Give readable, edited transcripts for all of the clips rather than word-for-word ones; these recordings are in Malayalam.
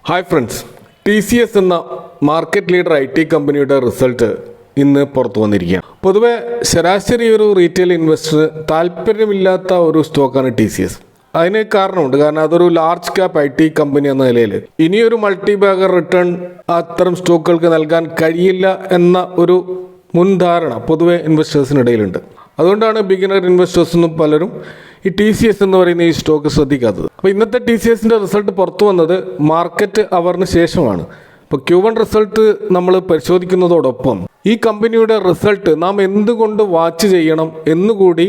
ഹായ് ഫ്രണ്ട്സ്, TCS എന്ന മാർക്കറ്റ് ലീഡർ IT കമ്പനിയുടെ റിസൾട്ട് ഇന്ന് പുറത്തു വന്നിരിക്കുകയാണ്. പൊതുവെ ശരാശരി ഒരു റീറ്റെയിൽ ഇൻവെസ്റ്റർ താല്പര്യമില്ലാത്ത ഒരു സ്റ്റോക്കാണ് TCS. അതിന് കാരണമുണ്ട്. കാരണം അതൊരു ലാർജ് ക്യാപ്പ് IT കമ്പനി എന്ന നിലയിൽ ഇനിയൊരു മൾട്ടി ബാഗർ റിട്ടേൺ അത്തരം സ്റ്റോക്കുകൾക്ക് നൽകാൻ കഴിയില്ല എന്ന ഒരു മുൻധാരണ പൊതുവെ ഇൻവെസ്റ്റേഴ്സിനിടയിലുണ്ട്. അതുകൊണ്ടാണ് ബിഗിനർ ഇൻവെസ്റ്റേഴ്സൊന്നും പലരും ഈ TCS എന്ന് പറയുന്ന ഈ സ്റ്റോക്ക് ശ്രദ്ധിക്കാത്തത്. അപ്പോൾ ഇന്നത്തെ TCSന്റെ റിസൾട്ട് പുറത്തു വന്നത് മാർക്കറ്റ് അവറിന് ശേഷമാണ്. ഇപ്പോൾ Q1 റിസൾട്ട് നമ്മൾ പരിശോധിക്കുന്നതോടൊപ്പം ഈ കമ്പനിയുടെ റിസൾട്ട് നാം എന്തുകൊണ്ട് വാച്ച് ചെയ്യണം എന്നുകൂടി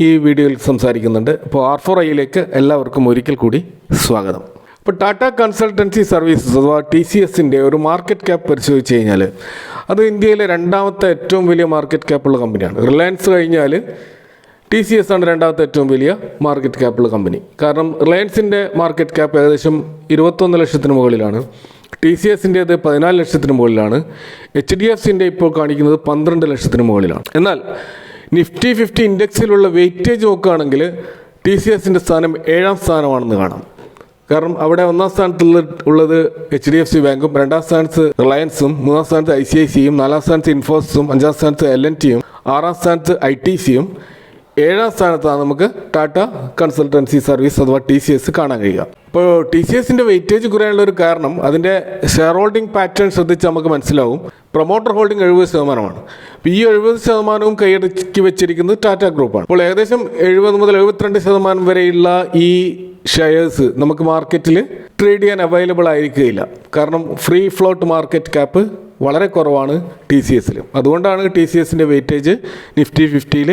ഈ വീഡിയോയിൽ സംസാരിക്കുന്നുണ്ട്. ഇപ്പോൾ R4Iയിലേക്ക് എല്ലാവർക്കും ഒരിക്കൽ കൂടി സ്വാഗതം. ഇപ്പോൾ ടാറ്റ കൺസൾട്ടൻസി സർവീസസ് അഥവാ TCSന്റെ ഒരു മാർക്കറ്റ് ക്യാപ്പ് പരിശോധിച്ച് കഴിഞ്ഞാൽ അത് ഇന്ത്യയിലെ രണ്ടാമത്തെ ഏറ്റവും വലിയ മാർക്കറ്റ് ക്യാപ്പുള്ള കമ്പനിയാണ്. റിലയൻസ് കഴിഞ്ഞാൽ TCS ആണ് രണ്ടാമത്തെ ഏറ്റവും വലിയ മാർക്കറ്റ് ക്യാപ്പുള്ള കമ്പനി. കാരണം റിലയൻസിൻ്റെ മാർക്കറ്റ് ക്യാപ്പ് ഏകദേശം 21 ലക്ഷത്തിന് മുകളിലാണ്, TCSൻ്റേത് 14 ലക്ഷത്തിന് മുകളിലാണ്, HDFCൻ്റെ ഇപ്പോൾ കാണിക്കുന്നത് 12 ലക്ഷത്തിന് മുകളിലാണ്. എന്നാൽ നിഫ്റ്റി 50 ഇൻഡെക്സിലുള്ള വെയിറ്റേജ് നോക്കുകയാണെങ്കിൽ TCSൻ്റെ സ്ഥാനം 7ാം സ്ഥാനമാണെന്ന് കാണാം. കാരണം അവിടെ 1ാം സ്ഥാനത്ത് ഉള്ളത് HDFC ബാങ്കും, 2ാം സ്ഥാനത്ത് റിലയൻസും, 3ാം സ്ഥാനത്ത് ICICയും, 4ാം സ്ഥാനത്ത് ഇൻഫോസിസും, 5ാം സ്ഥാനത്ത് L&Tയും, 6ാം സ്ഥാനത്ത് ITCയും, 7ാം സ്ഥാനത്താണ് നമുക്ക് ടാറ്റ കൺസൾട്ടൻസി സർവീസ് അഥവാ TCS കാണാൻ കഴിയുക. ഇപ്പോൾ TCSൻ്റെ വെയിറ്റേജ് കുറയാനുള്ള ഒരു കാരണം അതിൻ്റെ ഷെയർ ഹോൾഡിംഗ് പാറ്റേൺ ശ്രദ്ധിച്ച് നമുക്ക് മനസ്സിലാവും. Promoter holding 70%. അപ്പോൾ ഈ 70%വും കൈയടക്കി വെച്ചിരിക്കുന്നത് ടാറ്റ ഗ്രൂപ്പാണ്. അപ്പോൾ ഏകദേശം 70 മുതൽ 72% വരെയുള്ള ഈ ഷെയർസ് നമുക്ക് മാർക്കറ്റിൽ ട്രേഡ് ചെയ്യാൻ അവൈലബിൾ ആയിരിക്കുകയില്ല. കാരണം ഫ്രീ ഫ്ലോട്ട് മാർക്കറ്റ് ക്യാപ്പ് വളരെ കുറവാണ് TCSൽ. അതുകൊണ്ടാണ് TCSൻ്റെ വെയിറ്റേജ് നിഫ്റ്റി 50യിൽ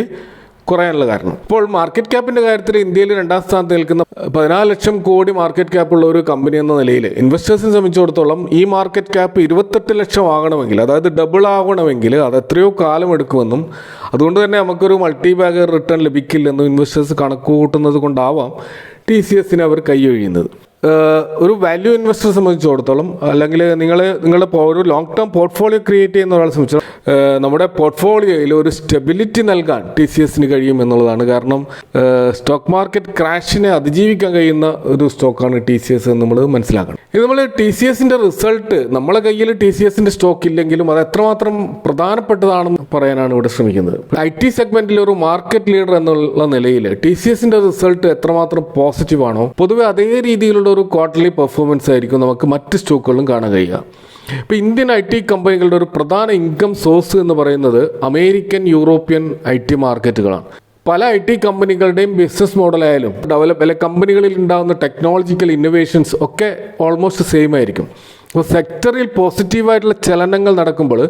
കുറയാനുള്ള കാരണം. ഇപ്പോൾ മാർക്കറ്റ് ക്യാപ്പിൻ്റെ കാര്യത്തിൽ ഇന്ത്യയിൽ 2ാം സ്ഥാനത്ത് നിൽക്കുന്ന 14 ലക്ഷം കോടി മാർക്കറ്റ് ക്യാപ്പുള്ള ഒരു കമ്പനി എന്ന നിലയിൽ ഇൻവെസ്റ്റേഴ്സിനെ സംബന്ധിച്ചിടത്തോളം ഈ മാർക്കറ്റ് ക്യാപ്പ് 28 ലക്ഷം ആകണമെങ്കിൽ, അതായത് ഡബിൾ ആകണമെങ്കിൽ അത് എത്രയോ കാലം എടുക്കുമെന്നും അതുകൊണ്ട് തന്നെ നമുക്കൊരു മൾട്ടി ബാഗർ റിട്ടേൺ ലഭിക്കില്ലെന്നും ഇൻവെസ്റ്റേഴ്സ് കണക്ക് കൂട്ടുന്നത് കൊണ്ടാവാം TCSനെ അവർ കൈയൊഴിയുന്നത്. ഒരു വാല്യൂ ഇൻവെസ്റ്ററെ സംബന്ധിച്ചിടത്തോളം അല്ലെങ്കിൽ നിങ്ങളുടെ ഒരു ലോങ് ടേം പോർട്ട്ഫോളിയോ ക്രിയേറ്റ് ചെയ്യുന്ന ഒരാളെ സംബന്ധിച്ചിടത്തോളം നമ്മുടെ പോർട്ട്ഫോളിയോയിൽ ഒരു സ്റ്റെബിലിറ്റി നൽകാൻ TCSന് കഴിയും എന്നുള്ളതാണ്. കാരണം സ്റ്റോക്ക് മാർക്കറ്റ് ക്രാഷിനെ അതിജീവിക്കാൻ കഴിയുന്ന ഒരു സ്റ്റോക്കാണ് TCS എന്ന് നമ്മൾ മനസ്സിലാക്കണം. ഇത് നമ്മൾ TCSൻ്റെ റിസൾട്ട് നമ്മളെ കയ്യിൽ TCSൻ്റെ സ്റ്റോക്ക് ഇല്ലെങ്കിലും അത് എത്രമാത്രം പ്രധാനപ്പെട്ടതാണെന്ന് പറയാനാണ് ഇവിടെ ശ്രമിക്കുന്നത്. IT സെഗ്മെന്റിൽ ഒരു മാർക്കറ്റ് ലീഡർ എന്നുള്ള നിലയിൽ TCSൻ്റെ റിസൾട്ട് എത്രമാത്രം പോസിറ്റീവാണോ പൊതുവെ അതേ രീതിയിലുള്ള ഒരു ക്വാർട്ടർലി പെർഫോമൻസ് ആയിരിക്കും നമുക്ക് മറ്റ് സ്റ്റോക്കുകളിലും കാണാൻ കഴിയുക. ഇപ്പോൾ ഇന്ത്യൻ IT കമ്പനികളുടെ ഒരു പ്രധാന ഇൻകം സോഴ്സ് എന്ന് പറയുന്നത് അമേരിക്കൻ, യൂറോപ്യൻ IT മാർക്കറ്റുകളാണ്. പല IT കമ്പനികളുടെയും ബിസിനസ് മോഡലായാലും കമ്പനികളിൽ ഉണ്ടാകുന്ന ടെക്നോളജിക്കൽ ഇന്നോവേഷൻസ് ഒക്കെ ഓൾമോസ്റ്റ് സെയിം ആയിരിക്കും. അപ്പോൾ സെക്ടറിൽ പോസിറ്റീവായിട്ടുള്ള ചലനങ്ങൾ നടക്കുമ്പോൾ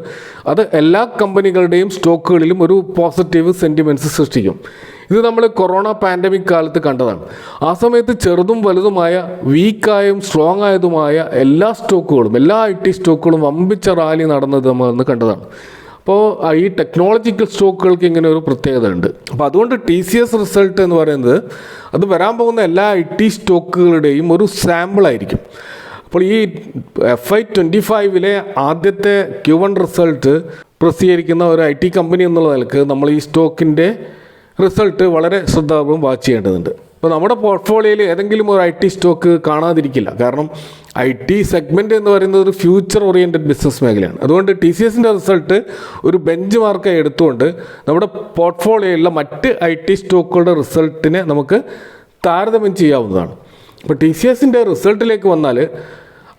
അത് എല്ലാ കമ്പനികളുടെയും സ്റ്റോക്കുകളിലും ഒരു പോസിറ്റീവ് സെൻറ്റിമെൻറ്റ്സ് സൃഷ്ടിക്കും. ഇത് നമ്മൾ കൊറോണ പാൻഡമിക് കാലത്ത് കണ്ടതാണ്. ആ സമയത്ത് ചെറുതും വലുതുമായ വീക്കായും സ്ട്രോങ് ആയതുമായ എല്ലാ സ്റ്റോക്കുകളും, എല്ലാ IT സ്റ്റോക്കുകളും വമ്പിച്ച റാലി നടന്നത് നമ്മൾ കണ്ടതാണ്. അപ്പോൾ ഈ ടെക്നോളജിക്കൽ സ്റ്റോക്കുകൾക്ക് ഇങ്ങനെ ഒരു പ്രത്യേകത ഉണ്ട്. അപ്പോൾ അതുകൊണ്ട് TCS റിസൾട്ട് എന്ന് പറയുന്നത് അത് വരാൻ പോകുന്ന എല്ലാ IT സ്റ്റോക്കുകളുടെയും ഒരു സാമ്പിളായിരിക്കും. അപ്പോൾ ഈ FY25 ആദ്യത്തെ Q1 റിസൾട്ട് പ്രസിദ്ധീകരിക്കുന്ന ഒരു IT കമ്പനി എന്നുള്ള നിലക്ക് നമ്മൾ ഈ സ്റ്റോക്കിൻ്റെ റിസൾട്ട് വളരെ ശ്രദ്ധാപൂർവ്വം വാച്ച് ചെയ്യേണ്ടതുണ്ട്. ഇപ്പോൾ നമ്മുടെ പോർട്ട്ഫോളിയോയിൽ ഏതെങ്കിലും ഒരു IT സ്റ്റോക്ക് കാണാതിരിക്കില്ല. കാരണം IT സെഗ്മെൻറ്റ് എന്ന് പറയുന്നത് ഒരു ഫ്യൂച്ചർ ഓറിയൻറ്റഡ് ബിസിനസ് മേഖലയാണ്. അതുകൊണ്ട് TCSൻ്റെ റിസൾട്ട് ഒരു ബെഞ്ച് മാർക്കായി എടുത്തുകൊണ്ട് നമ്മുടെ പോർട്ട്ഫോളിയോയിലുള്ള മറ്റ് IT സ്റ്റോക്കുകളുടെ റിസൾട്ടിനെ നമുക്ക് താരതമ്യം ചെയ്യാവുന്നതാണ്. ഇപ്പോൾ TCSൻ്റെ റിസൾട്ടിലേക്ക് വന്നാൽ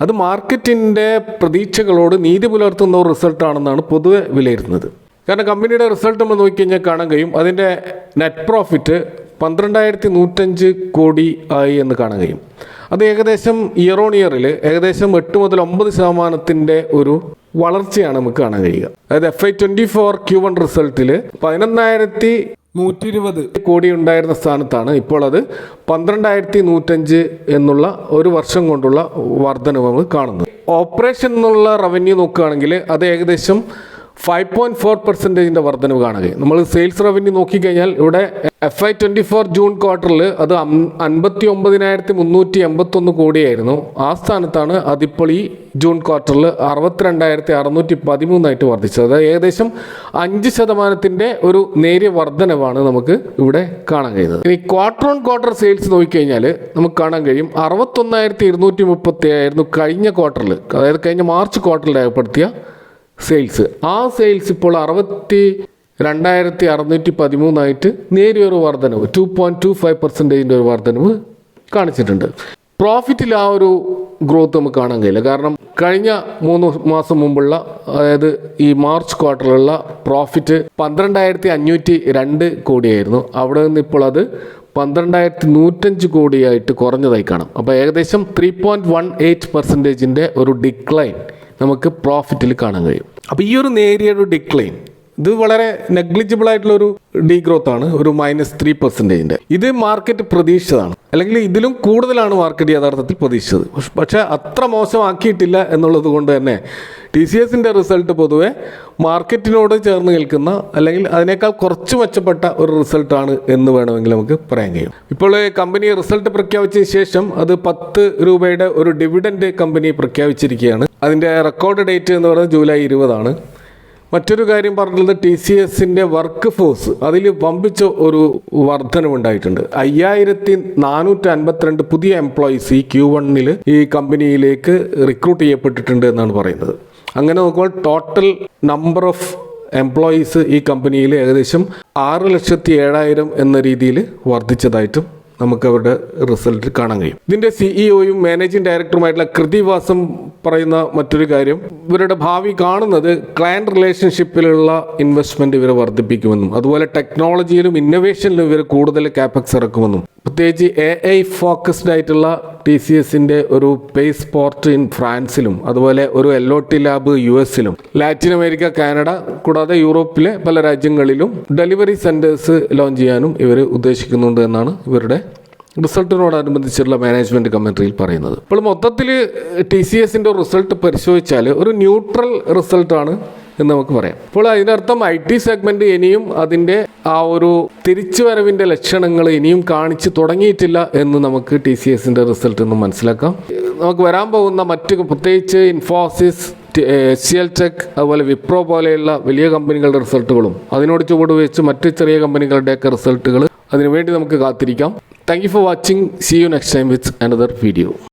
അത് മാർക്കറ്റിൻ്റെ പ്രതീക്ഷകളോട് നീതി പുലർത്തുന്ന ഒരു റിസൾട്ടാണെന്നാണ് പൊതുവെ വിലയിരുത്തുന്നത്. കാരണം കമ്പനിയുടെ റിസൾട്ട് നമ്മൾ നോക്കിക്കഴിഞ്ഞാൽ കാണാൻ കഴിയും അതിൻ്റെ നെറ്റ് പ്രോഫിറ്റ് 12,105 കോടി ആയി എന്ന് കാണാൻ കഴിയും. അത് ഏകദേശം ഇയർ ഓൺ ഇയറിൽ ഏകദേശം 8 മുതൽ 9% ഒരു വളർച്ചയാണ് നമുക്ക് കാണാൻ കഴിയുക. അതായത് FY24 Q1 റിസൾട്ടിൽ 11,120 കോടി ഉണ്ടായിരുന്ന സ്ഥാനത്താണ് ഇപ്പോൾ അത് 12,105 എന്നുള്ള ഒരു വർഷം കൊണ്ടുള്ള വർധനവ് നമ്മൾ കാണുന്നത്. ഓപ്പറേഷൻ എന്നുള്ള റവന്യൂ നോക്കുകയാണെങ്കിൽ അത് ഏകദേശം 5.4% വർധനവ് കാണുകയും നമ്മൾ സെയിൽസ് റവന്യൂ നോക്കിക്കഴിഞ്ഞാൽ ഇവിടെ FY24 ജൂൺ ക്വാർട്ടറിൽ അത് 59,381 കോടിയായിരുന്നു. ആ സ്ഥാനത്താണ് അതിപ്പോൾ ഈ ജൂൺ ക്വാർട്ടറിൽ 62,613 വർദ്ധിച്ചത്. അതായത് ഏകദേശം 5% ഒരു നേരിയ വർധനവാണ് നമുക്ക് ഇവിടെ കാണാൻ കഴിയുന്നത്. ഇനി ക്വാർട്ടർ ഓൺ ക്വാർട്ടർ സെയിൽസ് നോക്കിക്കഴിഞ്ഞാൽ നമുക്ക് കാണാൻ കഴിയും 61,237 ആയിരുന്നു കഴിഞ്ഞ ക്വാർട്ടറിൽ, അതായത് കഴിഞ്ഞ മാർച്ച് ക്വാർട്ടറിൽ രേഖപ്പെടുത്തിയ സെയിൽസ്. ആ സെയിൽസ് ഇപ്പോൾ 62,613 നേരിയൊരു വർധനവ് 2.25% ഒരു വർധനവ് കാണിച്ചിട്ടുണ്ട്. പ്രോഫിറ്റിൽ ആ ഒരു ഗ്രോത്ത് നമുക്ക് കാണാൻ കഴിയില്ല. കാരണം കഴിഞ്ഞ 3 മാസം മുമ്പുള്ള, അതായത് ഈ മാർച്ച് ക്വാർട്ടറിലുള്ള പ്രോഫിറ്റ് 12,502 കോടിയായിരുന്നു. അവിടെ നിന്ന് ഇപ്പോൾ അത് 12,105 കോടിയായിട്ട് കുറഞ്ഞതായി കാണാം. അപ്പോൾ ഏകദേശം 3.18% ഒരു ഡിക്ലൈൻ നമുക്ക് പ്രോഫിറ്റിൽ കാണാൻ കഴിയും. അപ്പോൾ ഈ ഒരു നേരിയൊരു ഡിക്ലൈൻ ഇത് വളരെ നെഗ്ലിജിബിൾ ആയിട്ടുള്ള ഒരു ഡീഗ്രോത്ത് ആണ്, ഒരു -3%. ഇത് മാർക്കറ്റ് പ്രതീക്ഷിച്ചതാണ്, അല്ലെങ്കിൽ ഇതിലും കൂടുതലാണ് മാർക്കറ്റ് യഥാർത്ഥത്തിൽ പ്രതീക്ഷിച്ചത്. പക്ഷേ അത്ര മോശമാക്കിയിട്ടില്ല എന്നുള്ളത് കൊണ്ട് തന്നെ TCSന്റെ റിസൾട്ട് പൊതുവെ മാർക്കറ്റിനോട് ചേർന്ന് നിൽക്കുന്ന, അല്ലെങ്കിൽ അതിനേക്കാൾ കുറച്ച് മെച്ചപ്പെട്ട ഒരു റിസൾട്ടാണ് എന്ന് വേണമെങ്കിൽ നമുക്ക് പറയാൻ കഴിയും. ഇപ്പോൾ കമ്പനി റിസൾട്ട് പ്രഖ്യാപിച്ചതിന് ശേഷം അത് 10 രൂപയുടെ ഒരു ഡിവിഡൻഡ് കമ്പനി പ്രഖ്യാപിച്ചിരിക്കുകയാണ്. അതിൻ്റെ റെക്കോർഡ് ഡേറ്റ് എന്ന് പറയുന്നത് ജൂലൈ 20 മറ്റൊരു കാര്യം പറഞ്ഞത് TCSന്റെ വർക്ക് ഫോഴ്സ് അതിൽ വമ്പിച്ച ഒരു വർധനവുണ്ടായിട്ടുണ്ട്. 5,452 പുതിയ എംപ്ലോയീസ് ഈ Q1 ഈ കമ്പനിയിലേക്ക് റിക്രൂട്ട് ചെയ്യപ്പെട്ടിട്ടുണ്ട് എന്നാണ് പറയുന്നത്. അങ്ങനെ നോക്കുമ്പോൾ ടോട്ടൽ നമ്പർ ഓഫ് എംപ്ലോയീസ് ഈ കമ്പനിയിൽ ഏകദേശം 6,07,000 എന്ന രീതിയിൽ വർദ്ധിച്ചതായിട്ടും നമുക്ക് അവരുടെ റിസൾട്ട് കാണാൻ കഴിയും. ഇതിൻ്റെ CEOയും മാനേജിംഗ് ഡയറക്ടറുമായിട്ടുള്ള കൃതിവാസം പറയുന്ന മറ്റൊരു കാര്യം, ഇവരുടെ ഭാവി കാണുന്നത് ക്ലയൻറ്റ് റിലേഷൻഷിപ്പിലുള്ള ഇൻവെസ്റ്റ്മെൻറ്റ് ഇവരെ വർദ്ധിപ്പിക്കുമെന്നും, അതുപോലെ ടെക്നോളജിയിലും ഇന്നൊവേഷനിലും ഇവർ കൂടുതൽ കാപ്പക്സ് ഇറക്കുമെന്നും, പ്രത്യേകിച്ച് AI ഫോക്കസ്ഡ് ആയിട്ടുള്ള TCSന്റെ ഒരു പേസ് പോർട്ട് ഇൻ ഫ്രാൻസിലും, അതുപോലെ ഒരു LOT ലാബ് US-ലും, ലാറ്റിൻ അമേരിക്ക, കാനഡ കൂടാതെ യൂറോപ്പിലെ പല രാജ്യങ്ങളിലും ഡെലിവറി സെൻറ്റേഴ്സ് ലോഞ്ച് ചെയ്യാനും ഇവർ ഉദ്ദേശിക്കുന്നുണ്ട് എന്നാണ് ഇവരുടെ റിസൾട്ടിനോടനുബന്ധിച്ചുള്ള മാനേജ്മെൻറ്റ് കമൻട്രിയിൽ പറയുന്നത്. ഇപ്പോൾ മൊത്തത്തിൽ TCSന്റെ റിസൾട്ട് പരിശോധിച്ചാൽ ഒരു ന്യൂട്രൽ റിസൾട്ടാണ് എന്ന് നമുക്ക് പറയാം. അപ്പോൾ അതിനർത്ഥം IT സെഗ്മെൻറ്റ് ഇനിയും അതിൻ്റെ ആ ഒരു തിരിച്ചുവരവിൻ്റെ ലക്ഷണങ്ങൾ ഇനിയും കാണിച്ച് തുടങ്ങിയിട്ടില്ല എന്ന് നമുക്ക് TCSന്റെ റിസൾട്ട് നിന്ന് മനസ്സിലാക്കാം. നമുക്ക് വരാൻ പോകുന്ന മറ്റ്, പ്രത്യേകിച്ച് ഇൻഫോസിസ്, HCL ടെക്, അതുപോലെ വിപ്രോ പോലെയുള്ള വലിയ കമ്പനികളുടെ റിസൾട്ടുകളും അതിനോട് ചുവട് വെച്ച് മറ്റ് ചെറിയ കമ്പനികളുടെയൊക്കെ റിസൾട്ടുകൾ അതിനുവേണ്ടി നമുക്ക് കാത്തിരിക്കാം. Thank you for watching. See you next time with another video.